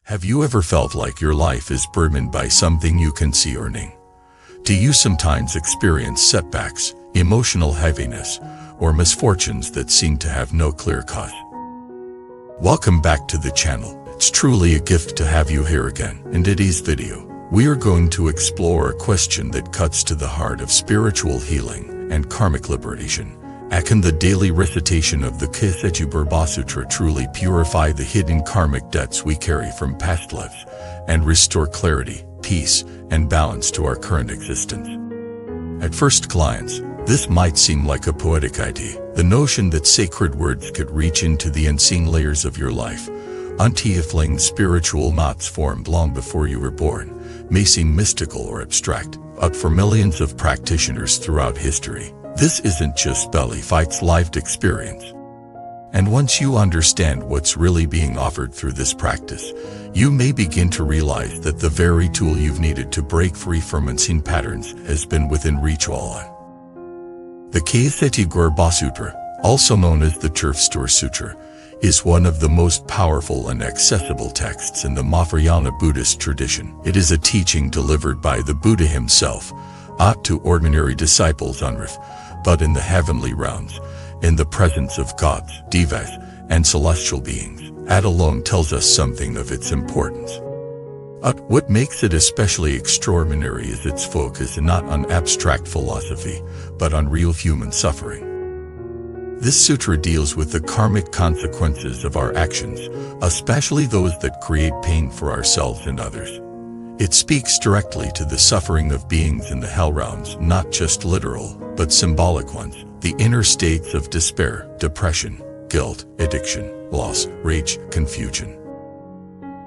Have you ever felt like your life is burdened by something you can see or name? Do you sometimes experience setbacks, emotional heaviness, or misfortunes that seem to have no clear cause? Welcome back to the channel. It's truly a gift to have you here again. In today's video, we are going to explore a question that cuts to the heart of spiritual healing and karmic liberation. Can the daily recitation of the Ksitigarbha Sutra truly purify the hidden karmic debts we carry from past lives and restore clarity, peace, and balance to our current existence? At first glance, this might seem like a poetic idea. The notion that sacred words could reach into the unseen layers of your life, untiefling spiritual knots formed long before you were born, may seem mystical or abstract, but for millions of practitioners throughout history, this isn't just belly fight's lived experience. And once you understand what's really being offered through this practice, you may begin to realize that the very tool you've needed to break free from unseen patterns has been within reach all along. The Ksitigarbha Sutra, also known as the Turfstore Sutra, is one of the most powerful and accessible texts in the Mahayana Buddhist tradition. It is a teaching delivered by the Buddha himself, not to ordinary disciples on earth, but in the heavenly realms, in the presence of gods, devas, and celestial beings. That alone tells us something of its importance. But what makes it especially extraordinary is its focus not on abstract philosophy, but on real human suffering. This sutra deals with the karmic consequences of our actions, especially those that create pain for ourselves and others. It speaks directly to the suffering of beings in the hell realms, not just literal, but symbolic ones, the inner states of despair, depression, guilt, addiction, loss, rage, confusion.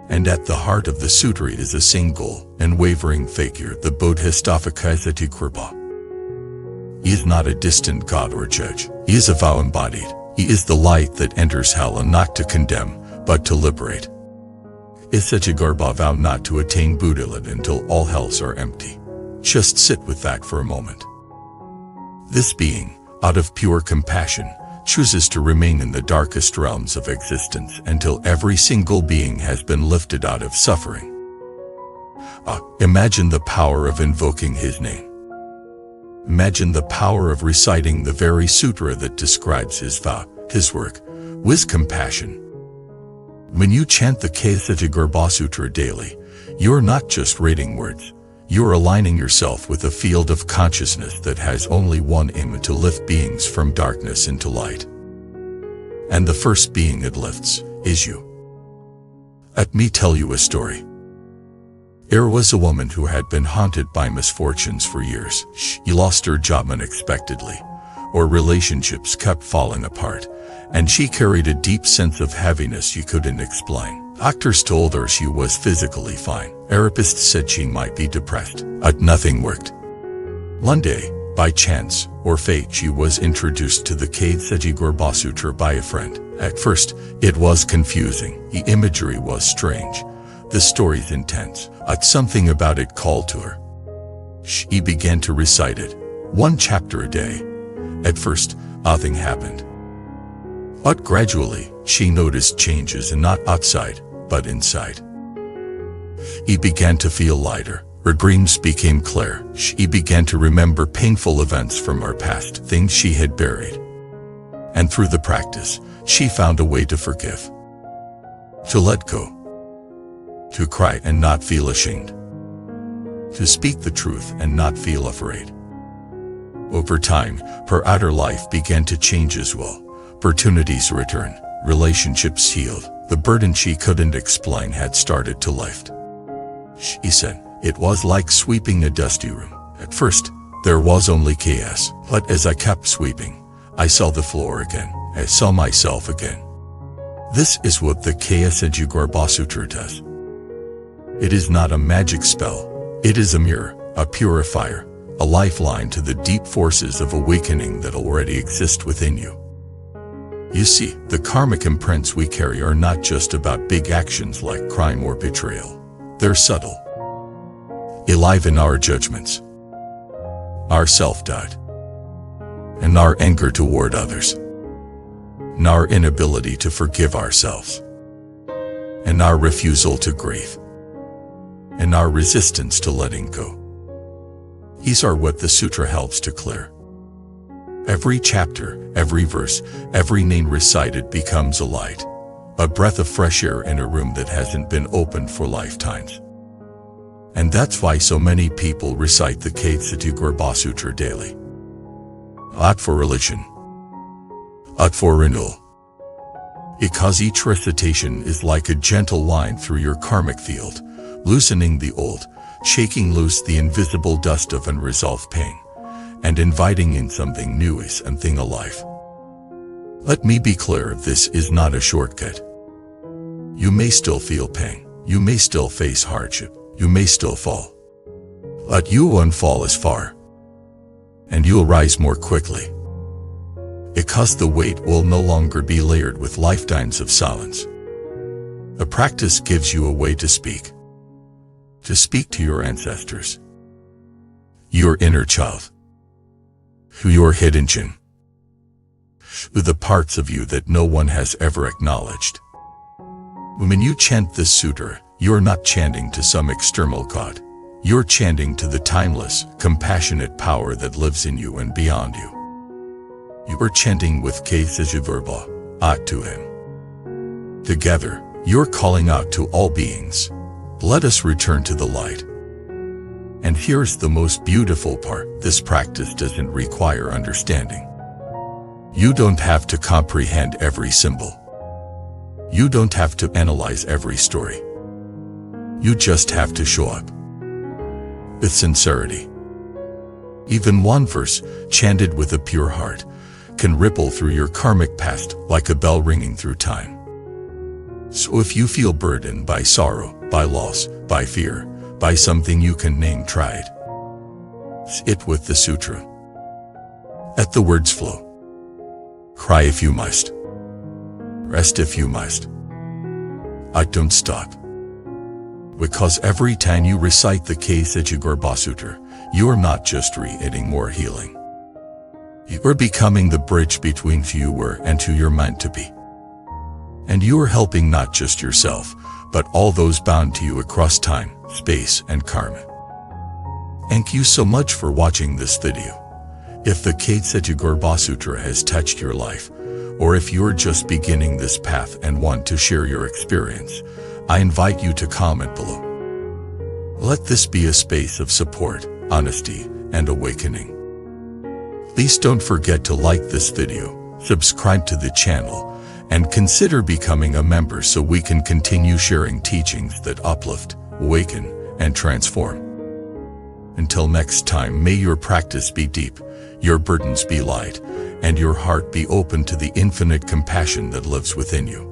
And at the heart of the sutra is a single, unwavering figure, the Bodhisattva Ksitigarbha. He is not a distant god or judge. He is a vow embodied. He is the light that enters hell, and not to condemn, but to liberate. Ksitigarbha vowed not to attain Buddhahood until all hells are empty. Just sit with that for a moment. This being, out of pure compassion, chooses to remain in the darkest realms of existence until every single being has been lifted out of suffering. Imagine the power of invoking his name. Imagine the power of reciting the very sutra that describes his vow, his work, with compassion. When you chant the Ksitigarbha Sutra daily, you're not just reading words. You're aligning yourself with a field of consciousness that has only one aim: to lift beings from darkness into light. And the first being it lifts is you. Let me tell you a story. There was a woman who had been haunted by misfortunes for years. She lost her job unexpectedly, or relationships kept falling apart, and she carried a deep sense of heaviness she couldn't explain. Doctors told her she was physically fine. Therapists said she might be depressed, but nothing worked. One day, by chance or fate, she was introduced to the Ksitigarbha Sutra by a friend. At first, it was confusing. The imagery was strange. The story's intense, but something about it called to her. She began to recite it, one chapter a day. At first, nothing happened. But gradually, she noticed changes, and not outside, but inside. He began to feel lighter. Her dreams became clear. She began to remember painful events from her past, things she had buried. And through the practice, she found a way to forgive, to let go, to cry and not feel ashamed, to speak the truth and not feel afraid. Over time, her outer life began to change as well. Opportunities returned, relationships healed. The burden she couldn't explain had started to lift. She said, it was like sweeping a dusty room. At first, there was only chaos, but as I kept sweeping, I saw the floor again. I saw myself again. This is what the Ksitigarbha Sutra does. It is not a magic spell. It is a mirror, a purifier, a lifeline to the deep forces of awakening that already exist within you. You see, the karmic imprints we carry are not just about big actions like crime or betrayal. They're subtle, alive in our judgments, our self-doubt, and our anger toward others, and our inability to forgive ourselves. and our refusal to grieve, and our resistance to letting go. These are what the sutra helps to clear. Every chapter, every verse, every name recited becomes a light, a breath of fresh air in a room that hasn't been opened for lifetimes. And that's why so many people recite the Ksitigarbha Sutra daily. Not for religion, but for renewal. Because each recitation is like a gentle line through your karmic field, loosening the old, shaking loose the invisible dust of unresolved pain, and inviting in something new and something alive. Let me be clear, this is not a shortcut. You may still feel pain, you may still face hardship, you may still fall. But you won't fall as far, and you'll rise more quickly. Because the weight will no longer be layered with lifetimes of silence. The practice gives you a way to speak to your ancestors, your inner child, your hidden gem, the parts of you that no one has ever acknowledged. When you chant this sutra, you're not chanting to some external god. You're chanting to the timeless, compassionate power that lives in you and beyond you. You are chanting with Ksitigarbha, out to him. Together, you're calling out to all beings. Let us return to the light. And here's the most beautiful part, this practice doesn't require understanding. You don't have to comprehend every symbol. You don't have to analyze every story. You just have to show up with sincerity. Even one verse, chanted with a pure heart, can ripple through your karmic past like a bell ringing through time. So if you feel burdened by sorrow, by loss, by fear, by something you can name, try it. Sit with the sutra. Let the words flow. Cry if you must. Rest if you must. But don't stop. Because every time you recite the Ksitigarbha Sutra, you are not just creating more healing. You are becoming the bridge between who you were and who you're meant to be. And you are helping not just yourself, but all those bound to you across time, space, and karma. Thank you so much for watching this video. If the Ksitigarbha Sutra has touched your life, or if you're just beginning this path and want to share your experience, I invite you to comment below. Let this be a space of support, honesty, and awakening. Please don't forget to like this video, subscribe to the channel, and consider becoming a member so we can continue sharing teachings that uplift, awaken, and transform. Until next time, may your practice be deep, your burdens be light, and your heart be open to the infinite compassion that lives within you.